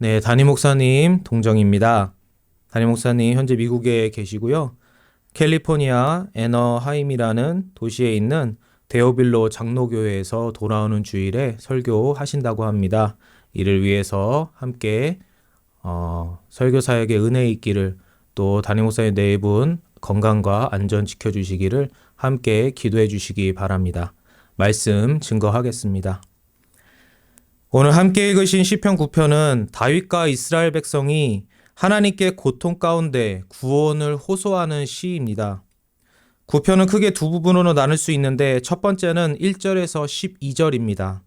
네, 담임 목사님 동정입니다. 담임 목사님 현재 미국에 계시고요. 캘리포니아 애너하임이라는 도시에 있는 데오빌로 장로교회에서 돌아오는 주일에 설교하신다고 합니다. 이를 위해서 함께 설교 사역에 은혜 있기를, 또 담임 목사님 네 분 건강과 안전 지켜주시기를 함께 기도해 주시기 바랍니다. 말씀 증거하겠습니다. 오늘 함께 읽으신 시편 9편은 다윗과 이스라엘 백성이 하나님께 고통 가운데 구원을 호소하는 시입니다. 9편은 크게 두 부분으로 나눌 수 있는데, 첫 번째는 1절에서 12절입니다.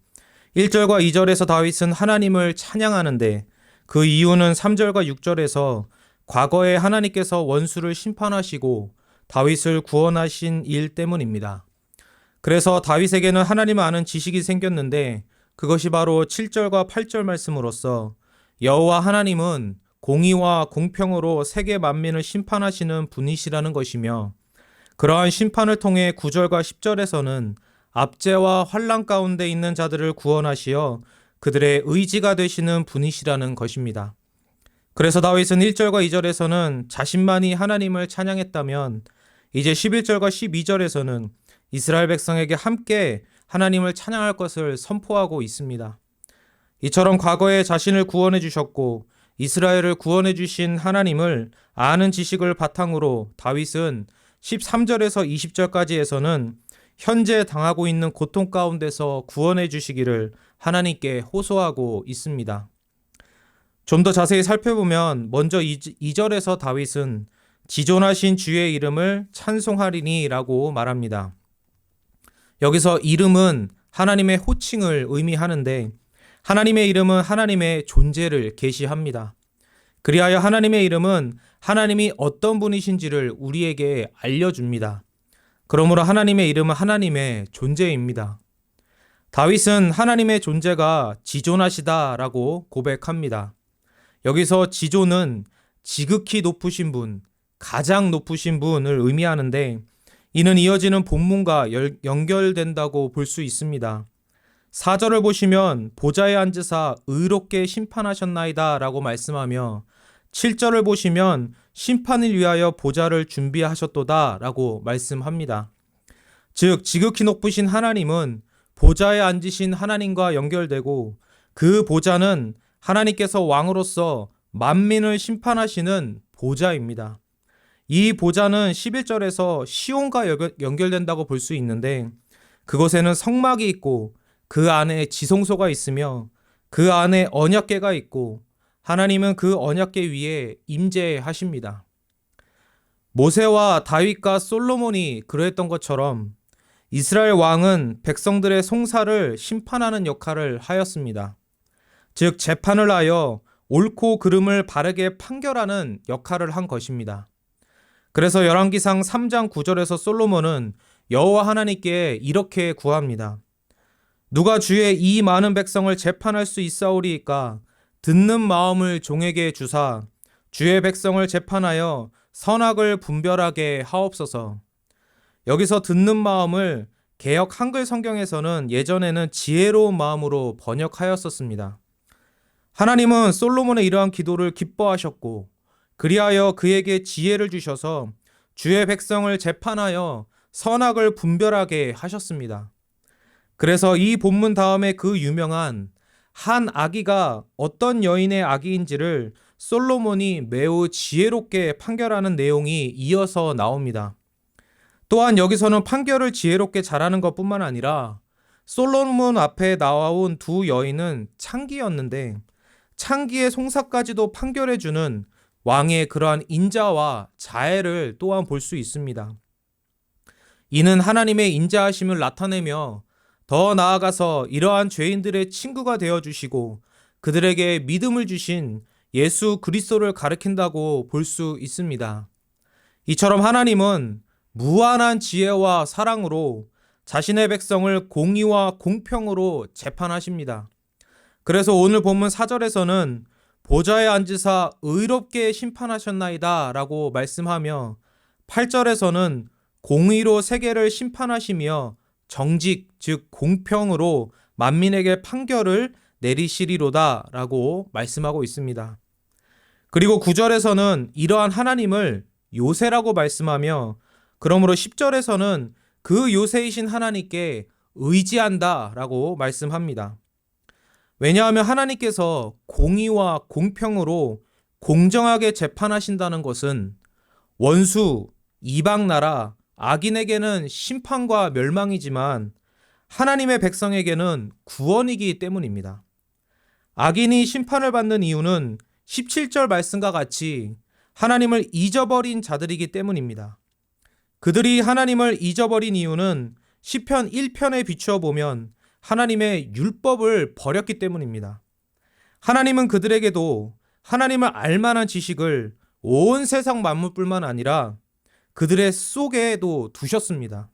1절과 2절에서 다윗은 하나님을 찬양하는데, 그 이유는 3절과 6절에서 과거에 하나님께서 원수를 심판하시고 다윗을 구원하신 일 때문입니다. 그래서 다윗에게는 하나님을 아는 지식이 생겼는데, 그것이 바로 7절과 8절 말씀으로써 여호와 하나님은 공의와 공평으로 세계 만민을 심판하시는 분이시라는 것이며, 그러한 심판을 통해 9절과 10절에서는 압제와 환난 가운데 있는 자들을 구원하시어 그들의 의지가 되시는 분이시라는 것입니다. 그래서 다윗은 1절과 2절에서는 자신만이 하나님을 찬양했다면, 이제 11절과 12절에서는 이스라엘 백성에게 함께 하나님을 찬양할 것을 선포하고 있습니다. 이처럼 과거에 자신을 구원해 주셨고 이스라엘을 구원해 주신 하나님을 아는 지식을 바탕으로 다윗은 13절에서 20절까지에서는 현재 당하고 있는 고통 가운데서 구원해 주시기를 하나님께 호소하고 있습니다. 좀 더 자세히 살펴보면, 먼저 2절에서 다윗은 지존하신 주의 이름을 찬송하리니 라고 말합니다. 여기서 이름은 하나님의 호칭을 의미하는데, 하나님의 이름은 하나님의 존재를 계시합니다. 그리하여 하나님의 이름은 하나님이 어떤 분이신지를 우리에게 알려줍니다. 그러므로 하나님의 이름은 하나님의 존재입니다. 다윗은 하나님의 존재가 지존하시다라고 고백합니다. 여기서 지존은 지극히 높으신 분, 가장 높으신 분을 의미하는데, 이는 이어지는 본문과 연결된다고 볼 수 있습니다. 4절을 보시면 보좌에 앉으사 의롭게 심판하셨나이다 라고 말씀하며, 7절을 보시면 심판을 위하여 보좌를 준비하셨도다 라고 말씀합니다. 즉, 지극히 높으신 하나님은 보좌에 앉으신 하나님과 연결되고, 그 보좌는 하나님께서 왕으로서 만민을 심판하시는 보좌입니다. 이 보좌는 11절에서 시온과 연결된다고 볼 수 있는데, 그곳에는 성막이 있고 그 안에 지성소가 있으며 그 안에 언약궤가 있고, 하나님은 그 언약궤 위에 임재하십니다. 모세와 다윗과 솔로몬이 그러했던 것처럼 이스라엘 왕은 백성들의 송사를 심판하는 역할을 하였습니다. 즉, 재판을 하여 옳고 그름을 바르게 판결하는 역할을 한 것입니다. 그래서 열왕기상 3장 9절에서 솔로몬은 여호와 하나님께 이렇게 구합니다. 누가 주의 이 많은 백성을 재판할 수 있사오리이까? 듣는 마음을 종에게 주사 주의 백성을 재판하여 선악을 분별하게 하옵소서. 여기서 듣는 마음을 개역 한글 성경에서는 예전에는 지혜로운 마음으로 번역하였었습니다. 하나님은 솔로몬의 이러한 기도를 기뻐하셨고, 그리하여 그에게 지혜를 주셔서 주의 백성을 재판하여 선악을 분별하게 하셨습니다. 그래서 이 본문 다음에 그 유명한 한 아기가 어떤 여인의 아기인지를 솔로몬이 매우 지혜롭게 판결하는 내용이 이어서 나옵니다. 또한 여기서는 판결을 지혜롭게 잘하는 것뿐만 아니라 솔로몬 앞에 나온 두 여인은 창기였는데, 창기의 송사까지도 판결해주는 왕의 그러한 인자와 자애를 또한 볼 수 있습니다. 이는 하나님의 인자하심을 나타내며, 더 나아가서 이러한 죄인들의 친구가 되어주시고 그들에게 믿음을 주신 예수 그리스도를 가리킨다고 볼 수 있습니다. 이처럼 하나님은 무한한 지혜와 사랑으로 자신의 백성을 공의와 공평으로 재판하십니다. 그래서 오늘 본문 4절에서는 보좌에 앉으사 의롭게 심판하셨나이다 라고 말씀하며, 8절에서는 공의로 세계를 심판하시며 정직, 즉 공평으로 만민에게 판결을 내리시리로다 라고 말씀하고 있습니다. 그리고 9절에서는 이러한 하나님을 요새라고 말씀하며, 그러므로 10절에서는 그 요새이신 하나님께 의지한다 라고 말씀합니다. 왜냐하면 하나님께서 공의와 공평으로 공정하게 재판하신다는 것은 원수, 이방 나라, 악인에게는 심판과 멸망이지만 하나님의 백성에게는 구원이기 때문입니다. 악인이 심판을 받는 이유는 17절 말씀과 같이 하나님을 잊어버린 자들이기 때문입니다. 그들이 하나님을 잊어버린 이유는 시편 1편에 비추어 보면 하나님의 율법을 버렸기 때문입니다. 하나님은 그들에게도 하나님을 알만한 지식을 온 세상 만물뿐만 아니라 그들의 속에도 두셨습니다.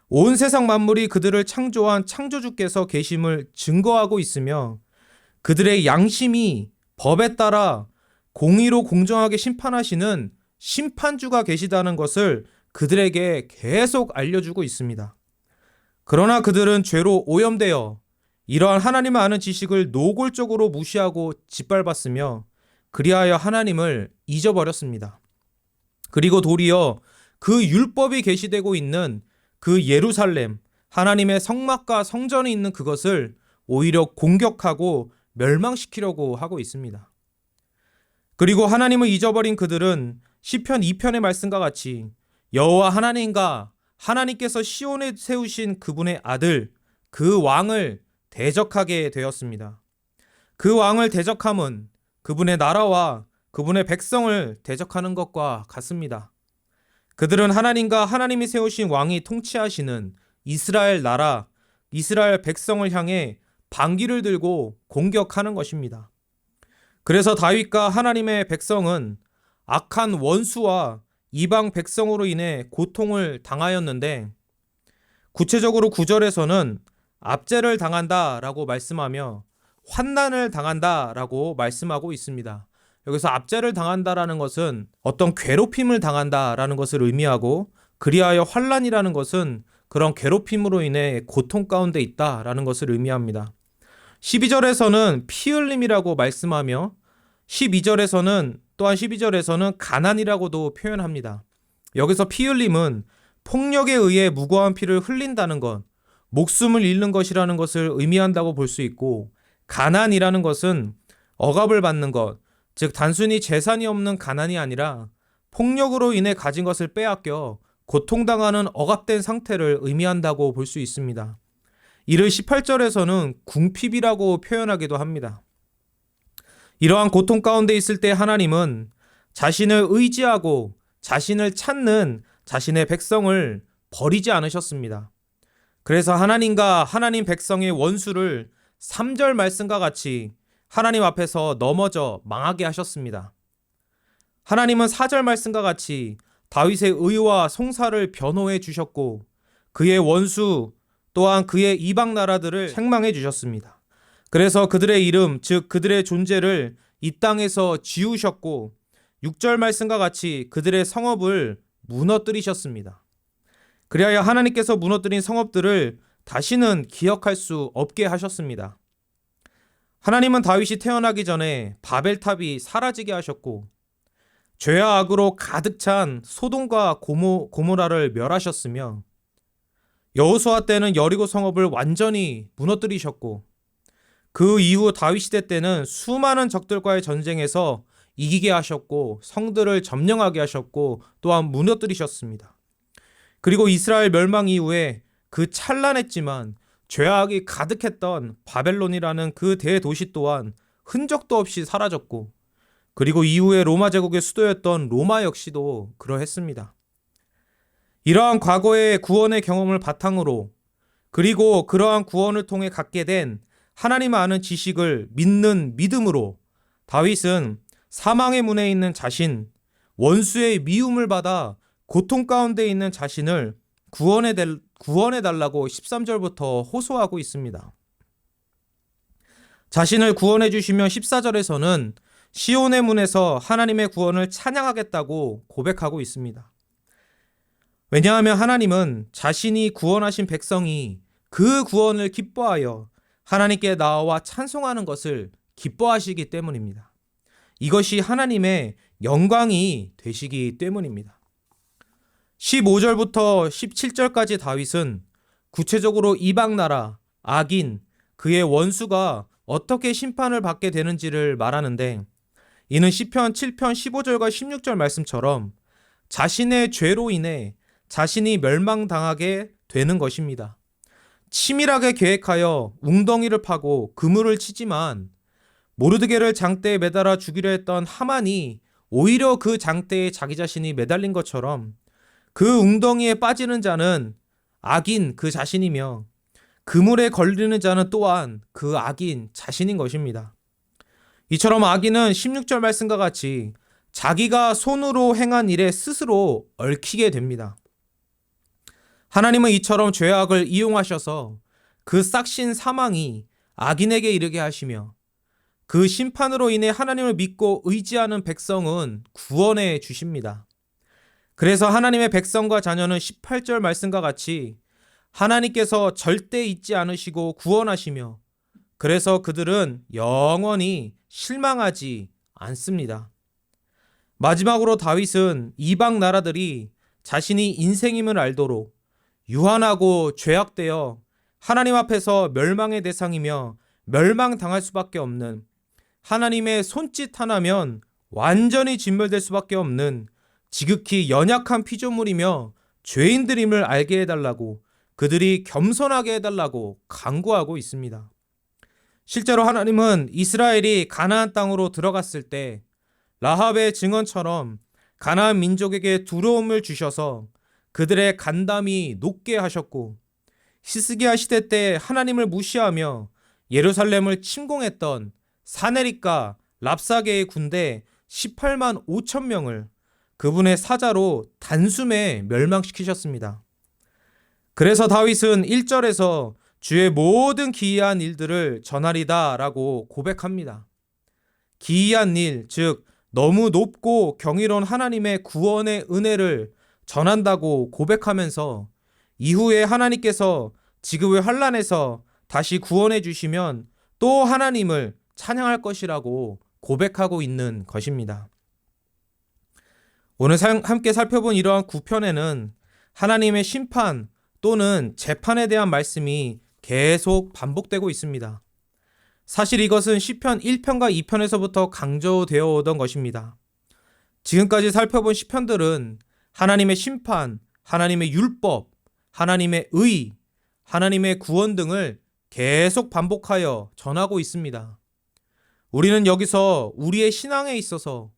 온 세상 만물이 그들을 창조한 창조주께서 계심을 증거하고 있으며 그들의 양심이 법에 따라 공의로 공정하게 심판하시는 심판주가 계시다는 것을 그들에게 계속 알려주고 있습니다. 그러나 그들은 죄로 오염되어 이러한 하나님을 아는 지식을 노골적으로 무시하고 짓밟았으며 그리하여 하나님을 잊어버렸습니다. 그리고 도리어 그 율법이 계시되고 있는 그 예루살렘, 하나님의 성막과 성전이 있는 그것을 오히려 공격하고 멸망시키려고 하고 있습니다. 그리고 하나님을 잊어버린 그들은 시편 2편의 말씀과 같이 여호와 하나님과 하나님께서 시온에 세우신 그분의 아들, 그 왕을 대적하게 되었습니다. 그 왕을 대적함은 그분의 나라와 그분의 백성을 대적하는 것과 같습니다. 그들은 하나님과 하나님이 세우신 왕이 통치하시는 이스라엘 나라, 이스라엘 백성을 향해 반기를 들고 공격하는 것입니다. 그래서 다윗과 하나님의 백성은 악한 원수와 이방 백성으로 인해 고통을 당하였는데, 구체적으로 9절에서는 압제를 당한다라고 말씀하며 환난을 당한다라고 말씀하고 있습니다. 여기서 압제를 당한다라는 것은 어떤 괴롭힘을 당한다라는 것을 의미하고, 그리하여 환난이라는 것은 그런 괴롭힘으로 인해 고통 가운데 있다라는 것을 의미합니다. 12절에서는 피 흘림이라고 말씀하며 12절에서는 가난이라고도 표현합니다. 여기서 피 흘림은 폭력에 의해 무고한 피를 흘린다는 것, 목숨을 잃는 것이라는 것을 의미한다고 볼 수 있고, 가난이라는 것은 억압을 받는 것, 즉 단순히 재산이 없는 가난이 아니라 폭력으로 인해 가진 것을 빼앗겨 고통당하는 억압된 상태를 의미한다고 볼 수 있습니다. 이를 18절에서는 궁핍이라고 표현하기도 합니다. 이러한 고통 가운데 있을 때 하나님은 자신을 의지하고 자신을 찾는 자신의 백성을 버리지 않으셨습니다. 그래서 하나님과 하나님 백성의 원수를 3절 말씀과 같이 하나님 앞에서 넘어져 망하게 하셨습니다. 하나님은 4절 말씀과 같이 다윗의 의와 송사를 변호해 주셨고 그의 원수 또한 그의 이방 나라들을 책망해 주셨습니다. 그래서 그들의 이름, 즉 그들의 존재를 이 땅에서 지우셨고 6절 말씀과 같이 그들의 성읍을 무너뜨리셨습니다. 그리하여 하나님께서 무너뜨린 성읍들을 다시는 기억할 수 없게 하셨습니다. 하나님은 다윗이 태어나기 전에 바벨탑이 사라지게 하셨고 죄와 악으로 가득 찬 소돔과 고모라를 멸하셨으며 여호수아 때는 여리고 성읍을 완전히 무너뜨리셨고 그 이후 다윗 시대 때는 수많은 적들과의 전쟁에서 이기게 하셨고 성들을 점령하게 하셨고 또한 무너뜨리셨습니다. 그리고 이스라엘 멸망 이후에 그 찬란했지만 죄악이 가득했던 바벨론이라는 그 대도시 또한 흔적도 없이 사라졌고 그리고 이후에 로마 제국의 수도였던 로마 역시도 그러했습니다. 이러한 과거의 구원의 경험을 바탕으로 그리고 그러한 구원을 통해 갖게 된 하나님을 아는 지식을 믿는 믿음으로 다윗은 사망의 문에 있는 자신, 원수의 미움을 받아 고통 가운데 있는 자신을 구원해달라고 13절부터 호소하고 있습니다. 자신을 구원해 주시며 14절에서는 시온의 문에서 하나님의 구원을 찬양하겠다고 고백하고 있습니다. 왜냐하면 하나님은 자신이 구원하신 백성이 그 구원을 기뻐하여 하나님께 나와 찬송하는 것을 기뻐하시기 때문입니다. 이것이 하나님의 영광이 되시기 때문입니다. 15절부터 17절까지 다윗은 구체적으로 이방 나라, 악인, 그의 원수가 어떻게 심판을 받게 되는지를 말하는데, 이는 시편 7편 15절과 16절 말씀처럼 자신의 죄로 인해 자신이 멸망당하게 되는 것입니다. 치밀하게 계획하여 웅덩이를 파고 그물을 치지만 모르드게를 장대에 매달아 죽이려 했던 하만이 오히려 그 장대에 자기 자신이 매달린 것처럼 그 웅덩이에 빠지는 자는 악인 그 자신이며 그물에 걸리는 자는 또한 그 악인 자신인 것입니다. 이처럼 악인은 16절 말씀과 같이 자기가 손으로 행한 일에 스스로 얽히게 됩니다. 하나님은 이처럼 죄악을 이용하셔서 그 싹신 사망이 악인에게 이르게 하시며 그 심판으로 인해 하나님을 믿고 의지하는 백성은 구원해 주십니다. 그래서 하나님의 백성과 자녀는 18절 말씀과 같이 하나님께서 절대 잊지 않으시고 구원하시며 그래서 그들은 영원히 실망하지 않습니다. 마지막으로 다윗은 이방 나라들이 자신이 인생임을 알도록 유한하고 죄악되어 하나님 앞에서 멸망의 대상이며 멸망당할 수밖에 없는, 하나님의 손짓 하나면 완전히 진멸될 수밖에 없는 지극히 연약한 피조물이며 죄인들임을 알게 해달라고, 그들이 겸손하게 해달라고 간구하고 있습니다. 실제로 하나님은 이스라엘이 가나안 땅으로 들어갔을 때 라합의 증언처럼 가나안 민족에게 두려움을 주셔서 그들의 간담이 높게 하셨고, 히스기야 시대 때 하나님을 무시하며 예루살렘을 침공했던 사네립과 랍사게의 군대 18만 5천 명을 그분의 사자로 단숨에 멸망시키셨습니다. 그래서 다윗은 1절에서 주의 모든 기이한 일들을 전하리다 라고 고백합니다. 기이한 일, 즉 너무 높고 경이로운 하나님의 구원의 은혜를 전한다고 고백하면서 이후에 하나님께서 지금의 환난에서 다시 구원해 주시면 또 하나님을 찬양할 것이라고 고백하고 있는 것입니다. 오늘 함께 살펴본 이러한 9편에는 하나님의 심판 또는 재판에 대한 말씀이 계속 반복되고 있습니다. 사실 이것은 시편 1편과 2편에서부터 강조되어 오던 것입니다. 지금까지 살펴본 시편들은 하나님의 심판, 하나님의 율법, 하나님의 의, 하나님의 구원 등을 계속 반복하여 전하고 있습니다. 우리는 여기서 우리의 신앙에 있어서,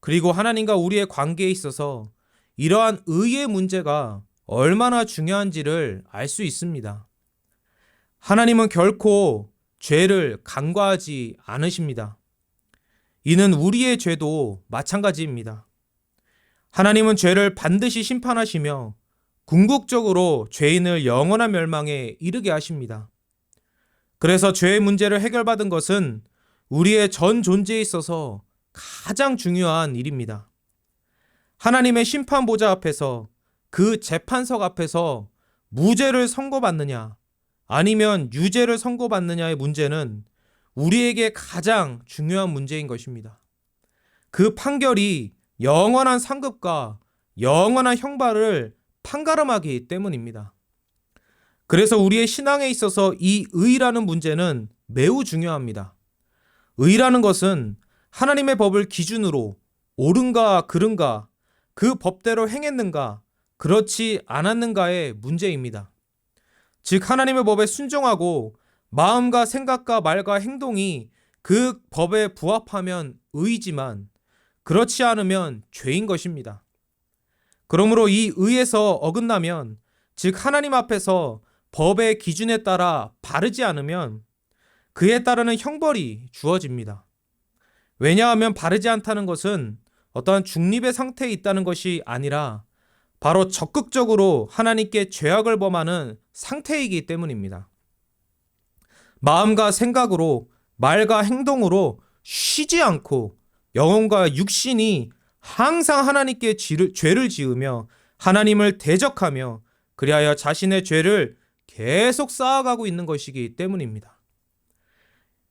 그리고 하나님과 우리의 관계에 있어서 이러한 의의 문제가 얼마나 중요한지를 알 수 있습니다. 하나님은 결코 죄를 간과하지 않으십니다. 이는 우리의 죄도 마찬가지입니다. 하나님은 죄를 반드시 심판하시며 궁극적으로 죄인을 영원한 멸망에 이르게 하십니다. 그래서 죄의 문제를 해결받은 것은 우리의 전 존재에 있어서 가장 중요한 일입니다. 하나님의 심판보좌 앞에서, 그 재판석 앞에서 무죄를 선고받느냐 아니면 유죄를 선고받느냐의 문제는 우리에게 가장 중요한 문제인 것입니다. 그 판결이 영원한 상급과 영원한 형벌을 판가름하기 때문입니다. 그래서 우리의 신앙에 있어서 이 의라는 문제는 매우 중요합니다. 의라는 것은 하나님의 법을 기준으로 옳은가 그른가, 그 법대로 행했는가 그렇지 않았는가의 문제입니다. 즉 하나님의 법에 순종하고 마음과 생각과 말과 행동이 그 법에 부합하면 의이지만 그렇지 않으면 죄인 것입니다. 그러므로 이 의에서 어긋나면, 즉 하나님 앞에서 법의 기준에 따라 바르지 않으면 그에 따르는 형벌이 주어집니다. 왜냐하면 바르지 않다는 것은 어떠한 중립의 상태에 있다는 것이 아니라 바로 적극적으로 하나님께 죄악을 범하는 상태이기 때문입니다. 마음과 생각으로, 말과 행동으로 쉬지 않고 영혼과 육신이 항상 하나님께 죄를 지으며 하나님을 대적하며 그리하여 자신의 죄를 계속 쌓아가고 있는 것이기 때문입니다.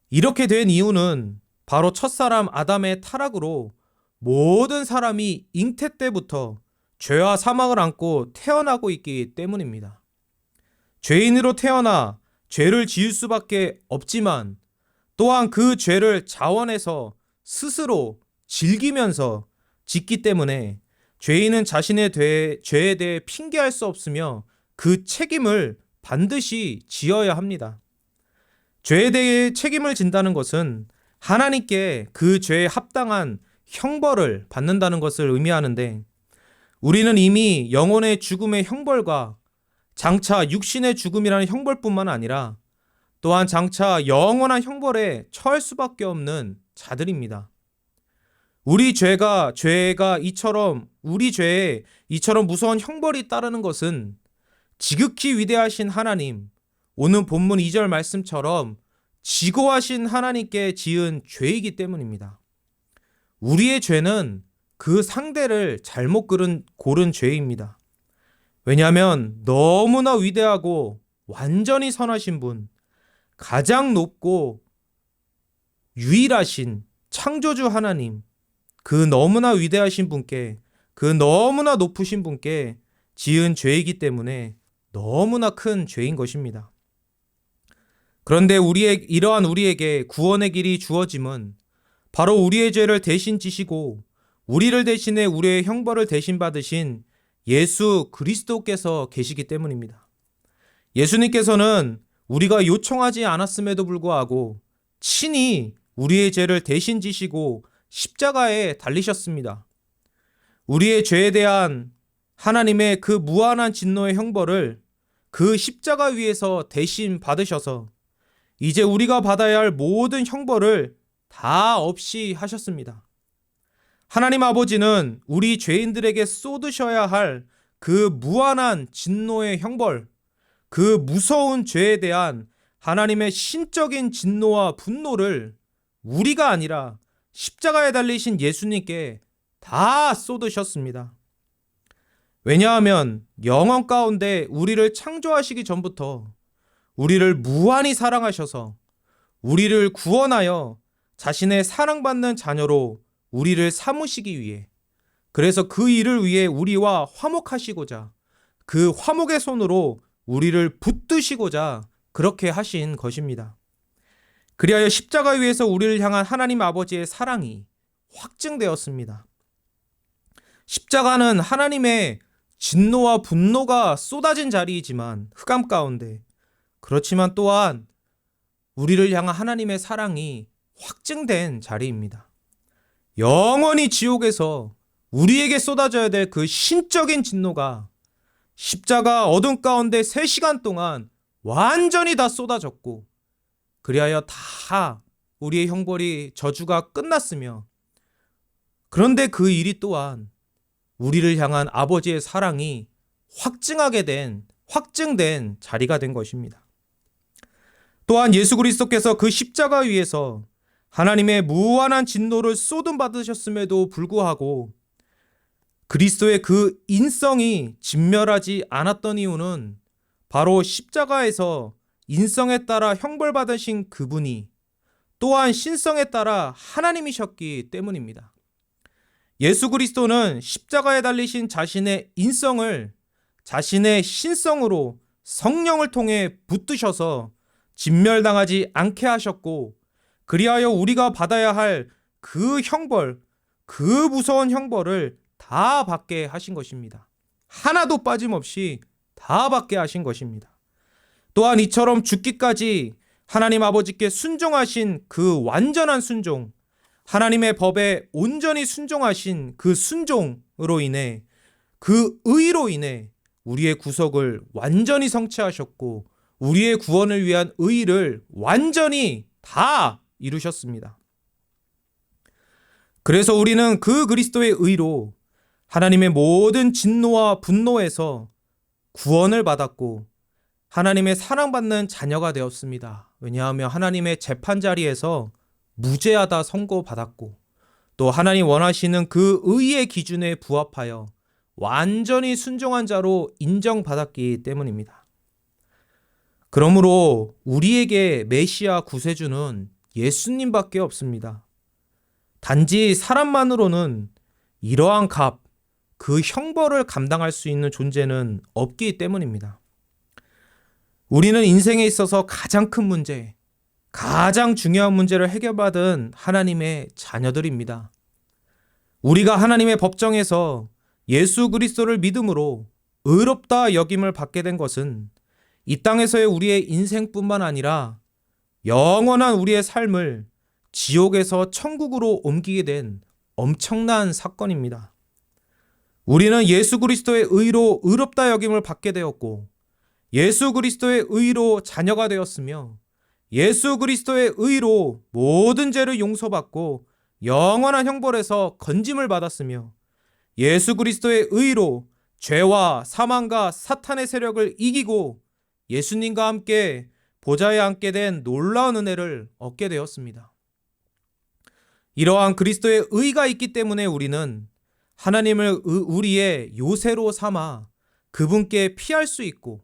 이렇게 된 이유는 바로 첫사람 아담의 타락으로 모든 사람이 잉태 때부터 죄와 사망을 안고 태어나고 있기 때문입니다. 죄인으로 태어나 죄를 지을 수밖에 없지만 또한 그 죄를 자원해서 스스로 즐기면서 짓기 때문에 죄인은 자신의 죄에 대해 핑계할 수 없으며 그 책임을 반드시 지어야 합니다. 죄에 대해 책임을 진다는 것은 하나님께 그 죄에 합당한 형벌을 받는다는 것을 의미하는데, 우리는 이미 영혼의 죽음의 형벌과 장차 육신의 죽음이라는 형벌뿐만 아니라 또한 장차 영원한 형벌에 처할 수밖에 없는 자들입니다. 우리 죄가 우리 죄에 이처럼 무서운 형벌이 따르는 것은 지극히 위대하신 하나님, 오늘 본문 2절 말씀처럼 지고하신 하나님께 지은 죄이기 때문입니다. 우리의 죄는 그 상대를 잘못 고른 죄입니다. 왜냐하면 너무나 위대하고 완전히 선하신 분, 가장 높고 유일하신 창조주 하나님, 그 너무나 위대하신 분께, 그 너무나 높으신 분께 지은 죄이기 때문에 너무나 큰 죄인 것입니다. 그런데 이러한 우리에게 구원의 길이 주어짐은 바로 우리의 죄를 대신 지시고 우리를 대신해 우리의 형벌을 대신 받으신 예수 그리스도께서 계시기 때문입니다. 예수님께서는 우리가 요청하지 않았음에도 불구하고 친히 우리의 죄를 대신 지시고 십자가에 달리셨습니다. 우리의 죄에 대한 하나님의 그 무한한 진노의 형벌을 그 십자가 위에서 대신 받으셔서 이제 우리가 받아야 할 모든 형벌을 다 없이 하셨습니다. 하나님 아버지는 우리 죄인들에게 쏟으셔야 할 그 무한한 진노의 형벌, 그 무서운 죄에 대한 하나님의 신적인 진노와 분노를 우리가 아니라 십자가에 달리신 예수님께 다 쏟으셨습니다. 왜냐하면 영원 가운데 우리를 창조하시기 전부터 우리를 무한히 사랑하셔서 우리를 구원하여 자신의 사랑받는 자녀로 우리를 삼으시기 위해, 그래서 그 일을 위해 우리와 화목하시고자 그 화목의 손으로 우리를 붙드시고자 그렇게 하신 것입니다. 그리하여 십자가 위에서 우리를 향한 하나님 아버지의 사랑이 확증되었습니다. 십자가는 하나님의 진노와 분노가 쏟아진 자리이지만 흑암 가운데, 그렇지만 또한 우리를 향한 하나님의 사랑이 확증된 자리입니다. 영원히 지옥에서 우리에게 쏟아져야 될 그 신적인 진노가 십자가 어둠 가운데 3시간 동안 완전히 다 쏟아졌고, 그리하여 다 우리의 형벌이 저주가 끝났으며, 그런데 그 일이 또한 우리를 향한 아버지의 사랑이 확증된 자리가 된 것입니다. 또한 예수 그리스도께서 그 십자가 위에서 하나님의 무한한 진노를 쏟음받으셨음에도 불구하고 그리스도의 그 인성이 진멸하지 않았던 이유는 바로 십자가에서 인성에 따라 형벌받으신 그분이 또한 신성에 따라 하나님이셨기 때문입니다. 예수 그리스도는 십자가에 달리신 자신의 인성을 자신의 신성으로 성령을 통해 붙드셔서 진멸당하지 않게 하셨고, 그리하여 우리가 받아야 할 그 형벌, 그 무서운 형벌을 다 받게 하신 것입니다. 하나도 빠짐없이 다 받게 하신 것입니다. 또한 이처럼 죽기까지 하나님 아버지께 순종하신 그 완전한 순종, 하나님의 법에 온전히 순종하신 그 순종으로 인해, 그 의로 인해 우리의 구속을 완전히 성취하셨고 우리의 구원을 위한 의를 완전히 다 이루셨습니다. 그래서 우리는 그 그리스도의 의로 하나님의 모든 진노와 분노에서 구원을 받았고 하나님의 사랑받는 자녀가 되었습니다. 왜냐하면 하나님의 재판 자리에서 무죄하다 선고받았고, 또 하나님 원하시는 그 의의 기준에 부합하여 완전히 순종한 자로 인정받았기 때문입니다. 그러므로 우리에게 메시아 구세주는 예수님밖에 없습니다. 단지 사람만으로는 이러한 값, 그 형벌을 감당할 수 있는 존재는 없기 때문입니다. 우리는 인생에 있어서 가장 큰 문제, 가장 중요한 문제를 해결받은 하나님의 자녀들입니다. 우리가 하나님의 법정에서 예수 그리스도를 믿음으로 의롭다 여김을 받게 된 것은 이 땅에서의 우리의 인생뿐만 아니라 영원한 우리의 삶을 지옥에서 천국으로 옮기게 된 엄청난 사건입니다. 우리는 예수 그리스도의 의로 의롭다 여김을 받게 되었고, 예수 그리스도의 의로 자녀가 되었으며, 예수 그리스도의 의로 모든 죄를 용서받고 영원한 형벌에서 건짐을 받았으며, 예수 그리스도의 의로 죄와 사망과 사탄의 세력을 이기고 예수님과 함께 보좌에 앉게 된 놀라운 은혜를 얻게 되었습니다. 이러한 그리스도의 의가 있기 때문에 우리는 하나님을 우리의 요새로 삼아 그분께 피할 수 있고,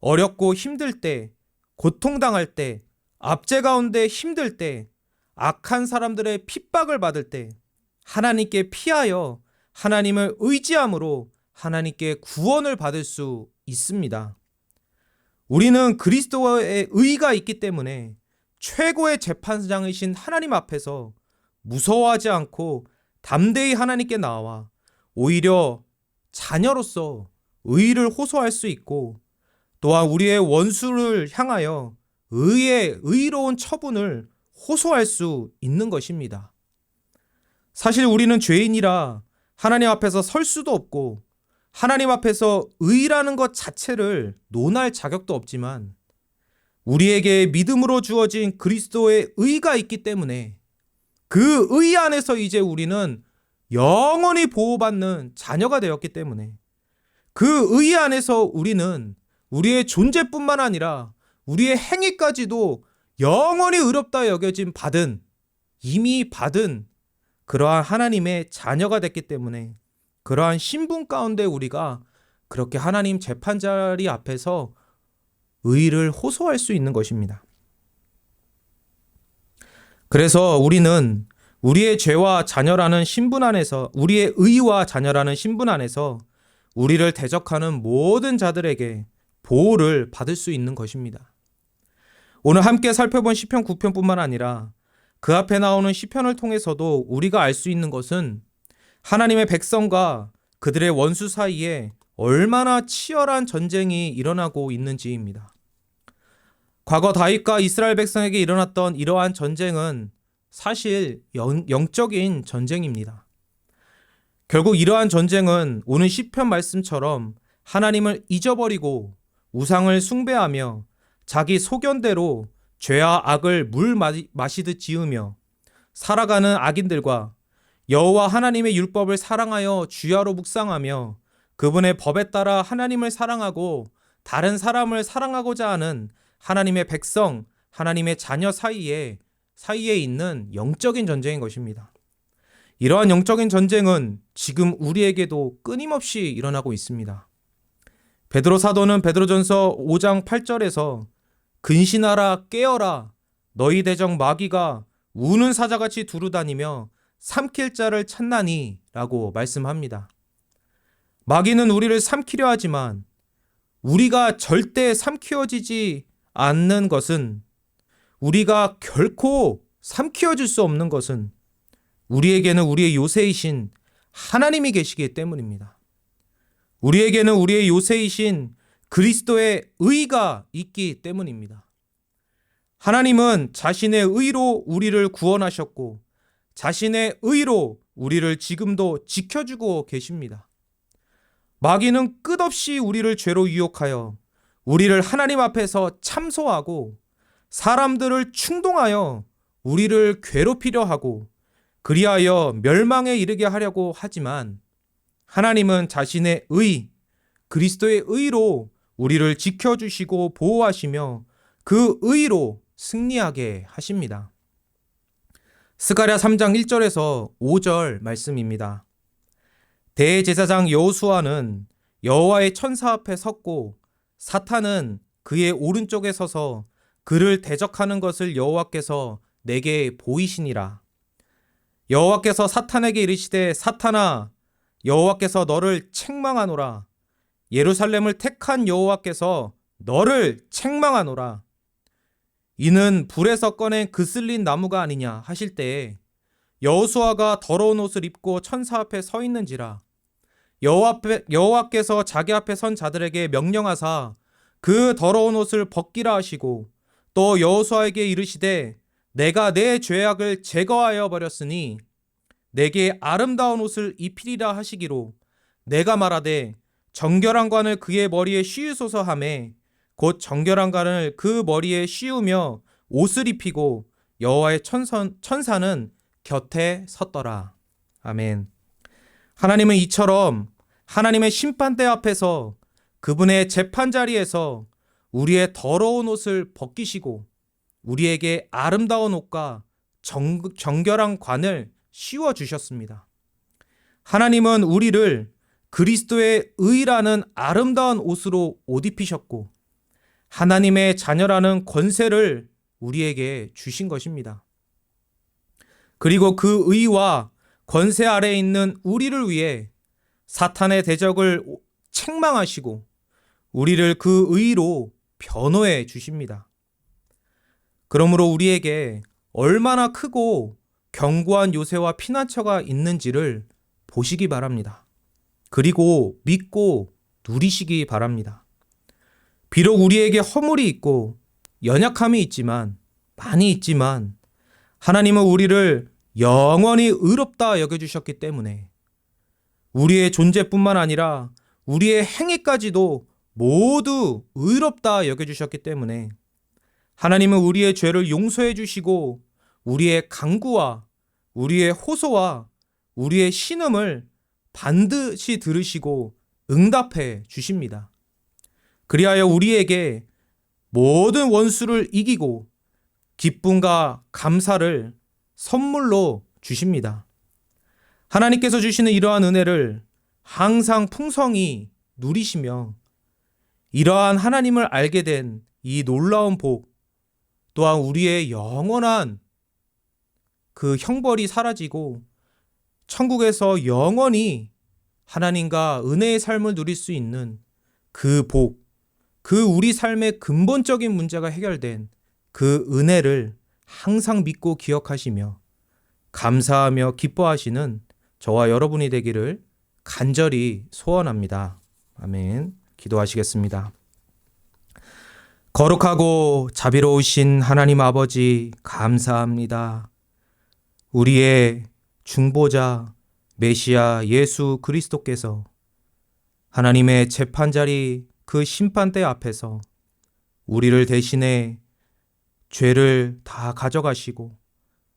어렵고 힘들 때, 고통당할 때, 압제 가운데 힘들 때, 악한 사람들의 핍박을 받을 때 하나님께 피하여 하나님을 의지함으로 하나님께 구원을 받을 수 있습니다. 우리는 그리스도의 의가 있기 때문에 최고의 재판장이신 하나님 앞에서 무서워하지 않고 담대히 하나님께 나와 오히려 자녀로서 의를 호소할 수 있고, 또한 우리의 원수를 향하여 의의 의로운 처분을 호소할 수 있는 것입니다. 사실 우리는 죄인이라 하나님 앞에서 설 수도 없고 하나님 앞에서 의라는 것 자체를 논할 자격도 없지만, 우리에게 믿음으로 주어진 그리스도의 의가 있기 때문에 그 의 안에서 이제 우리는 영원히 보호받는 자녀가 되었기 때문에, 그 의 안에서 우리는 우리의 존재뿐만 아니라 우리의 행위까지도 영원히 의롭다 여겨진 이미 받은 그러한 하나님의 자녀가 됐기 때문에, 그러한 신분 가운데 우리가 그렇게 하나님 재판자리 앞에서 의를 호소할 수 있는 것입니다. 그래서 우리는 우리의 죄와 자녀라는 신분 안에서, 우리의 의와 자녀라는 신분 안에서 우리를 대적하는 모든 자들에게 보호를 받을 수 있는 것입니다. 오늘 함께 살펴본 시편 9편뿐만 아니라 그 앞에 나오는 시편을 통해서도 우리가 알 수 있는 것은 하나님의 백성과 그들의 원수 사이에 얼마나 치열한 전쟁이 일어나고 있는지입니다. 과거 다윗과 이스라엘 백성에게 일어났던 이러한 전쟁은 사실 영적인 전쟁입니다. 결국 이러한 전쟁은 오늘 시편 말씀처럼 하나님을 잊어버리고 우상을 숭배하며 자기 소견대로 죄와 악을 물 마시듯 지으며 살아가는 악인들과 여호와 하나님의 율법을 사랑하여 주야로 묵상하며 그분의 법에 따라 하나님을 사랑하고 다른 사람을 사랑하고자 하는 하나님의 백성, 하나님의 자녀 사이에 있는 영적인 전쟁인 것입니다. 이러한 영적인 전쟁은 지금 우리에게도 끊임없이 일어나고 있습니다. 베드로 사도는 베드로전서 5장 8절에서 근신하라 깨어라 너희 대적 마귀가 우는 사자같이 두루다니며 삼킬 자를 찾나니 라고 말씀합니다. 마귀는 우리를 삼키려 하지만 우리가 절대 삼키어지지 않는 것은, 우리가 결코 삼키어질 수 없는 것은 우리에게는 우리의 요새이신 하나님이 계시기 때문입니다. 우리에게는 우리의 요새이신 그리스도의 의가 있기 때문입니다. 하나님은 자신의 의로 우리를 구원하셨고 자신의 의로 우리를 지금도 지켜주고 계십니다. 마귀는 끝없이 우리를 죄로 유혹하여 우리를 하나님 앞에서 참소하고 사람들을 충동하여 우리를 괴롭히려 하고 그리하여 멸망에 이르게 하려고 하지만, 하나님은 자신의 의, 그리스도의 의로 우리를 지켜주시고 보호하시며 그 의로 승리하게 하십니다. 스가랴 3장 1절에서 5절 말씀입니다. 대제사장 여호수아는 여호와의 천사 앞에 섰고 사탄은 그의 오른쪽에 서서 그를 대적하는 것을 여호와께서 내게 보이시니라. 여호와께서 사탄에게 이르시되 사탄아 여호와께서 너를 책망하노라. 예루살렘을 택한 여호와께서 너를 책망하노라. 이는 불에서 꺼낸 그슬린 나무가 아니냐 하실 때에 여호수아가 더러운 옷을 입고 천사 앞에 서 있는지라. 여호와께서 자기 앞에 선 자들에게 명령하사 그 더러운 옷을 벗기라 하시고 또 여호수아에게 이르시되 내가 내 죄악을 제거하여 버렸으니 내게 아름다운 옷을 입히리라 하시기로 내가 말하되 정결한 관을 그의 머리에 씌우소서 하매 곧 정결한 관을 그 머리에 씌우며 옷을 입히고 여호와의 천사는 곁에 섰더라. 아멘. 하나님은 이처럼 하나님의 심판대 앞에서 그분의 재판 자리에서 우리의 더러운 옷을 벗기시고 우리에게 아름다운 옷과 정결한 관을 씌워 주셨습니다. 하나님은 우리를 그리스도의 의라는 아름다운 옷으로 옷 입히셨고 하나님의 자녀라는 권세를 우리에게 주신 것입니다. 그리고 그 의와 권세 아래에 있는 우리를 위해 사탄의 대적을 책망하시고 우리를 그 의로 변호해 주십니다. 그러므로 우리에게 얼마나 크고 견고한 요새와 피난처가 있는지를 보시기 바랍니다. 그리고 믿고 누리시기 바랍니다. 비록 우리에게 허물이 있고 연약함이 있지만 많이 있지만 하나님은 우리를 영원히 의롭다 여겨주셨기 때문에 우리의 존재뿐만 아니라 우리의 행위까지도 모두 의롭다 여겨주셨기 때문에 하나님은 우리의 죄를 용서해 주시고 우리의 간구와 우리의 호소와 우리의 신음을 반드시 들으시고 응답해 주십니다. 그리하여 우리에게 모든 원수를 이기고 기쁨과 감사를 선물로 주십니다. 하나님께서 주시는 이러한 은혜를 항상 풍성히 누리시며 이러한 하나님을 알게 된 이 놀라운 복 또한 우리의 영원한 그 형벌이 사라지고 천국에서 영원히 하나님과 은혜의 삶을 누릴 수 있는 그 복, 그 우리 삶의 근본적인 문제가 해결된 그 은혜를 항상 믿고 기억하시며 감사하며 기뻐하시는 저와 여러분이 되기를 간절히 소원합니다. 아멘. 기도하시겠습니다. 거룩하고 자비로우신 하나님 아버지 감사합니다. 우리의 중보자 메시아 예수 그리스도께서 하나님의 재판자리 그 심판대 앞에서 우리를 대신해 죄를 다 가져가시고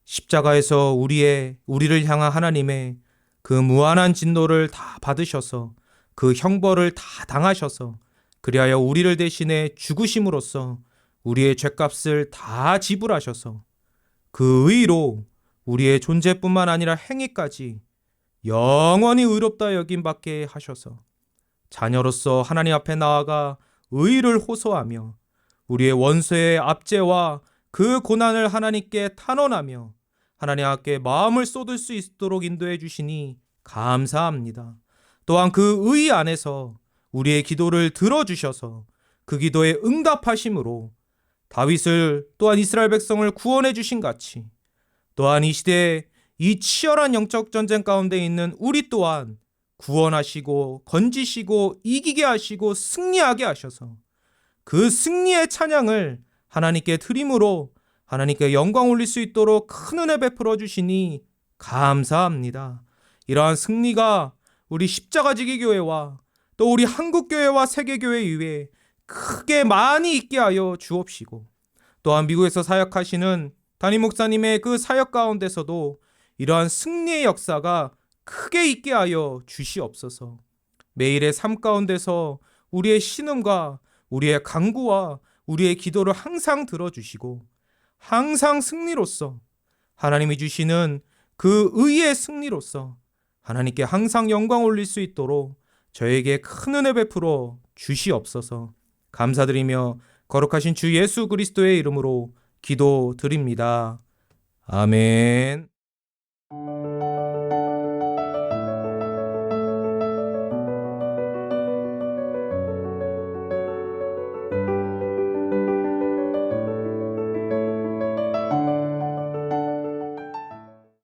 십자가에서 우리를 향한 하나님의 그 무한한 진노를 다 받으셔서 그 형벌을 다 당하셔서 그리하여 우리를 대신해 죽으심으로써 우리의 죄값을 다 지불하셔서 그 의로 우리의 존재뿐만 아니라 행위까지 영원히 의롭다 여김받게 하셔서 자녀로서 하나님 앞에 나아가 의를 호소하며 우리의 원수의 압제와 그 고난을 하나님께 탄원하며 하나님 앞에 마음을 쏟을 수 있도록 인도해 주시니 감사합니다. 또한 그 의 안에서 우리의 기도를 들어주셔서 그 기도에 응답하심으로 다윗을 또한 이스라엘 백성을 구원해 주신 같이 또한 이 시대에 이 치열한 영적 전쟁 가운데 있는 우리 또한 구원하시고 건지시고 이기게 하시고 승리하게 하셔서 그 승리의 찬양을 하나님께 드림으로 하나님께 영광 올릴 수 있도록 큰 은혜 베풀어 주시니 감사합니다. 이러한 승리가 우리 십자가지기 교회와 또 우리 한국교회와 세계교회 위에 크게 많이 있게 하여 주옵시고 또한 미국에서 사역하시는 담임 목사님의 그 사역 가운데서도 이러한 승리의 역사가 크게 있게 하여 주시옵소서. 매일의 삶 가운데서 우리의 신음과 우리의 간구와 우리의 기도를 항상 들어주시고 항상 승리로서 하나님이 주시는 그 의의 승리로서 하나님께 항상 영광 올릴 수 있도록 저에게 큰 은혜 베풀어 주시옵소서. 감사드리며 거룩하신 주 예수 그리스도의 이름으로 기도드립니다. 아멘.